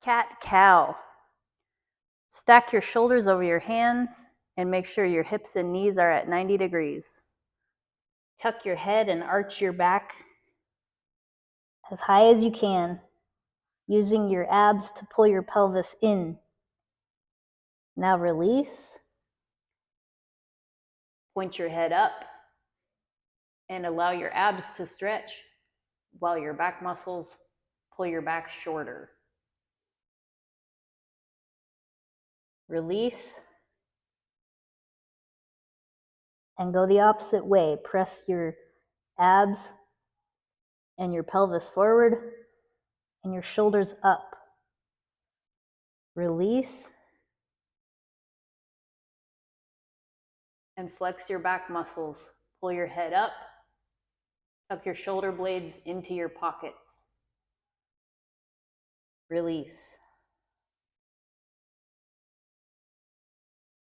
Cat-cow. Stack your shoulders over your hands and make sure your hips and knees are at 90 degrees. Tuck your head and arch your back as high as you can, using your abs to pull your pelvis in. Now release. Point your head up and allow your abs to stretch while your back muscles pull your back shorter. Release. And go the opposite way. Press your abs and your pelvis forward and your shoulders up. Release. And flex your back muscles. Pull your head up. Tuck your shoulder blades into your pockets. Release.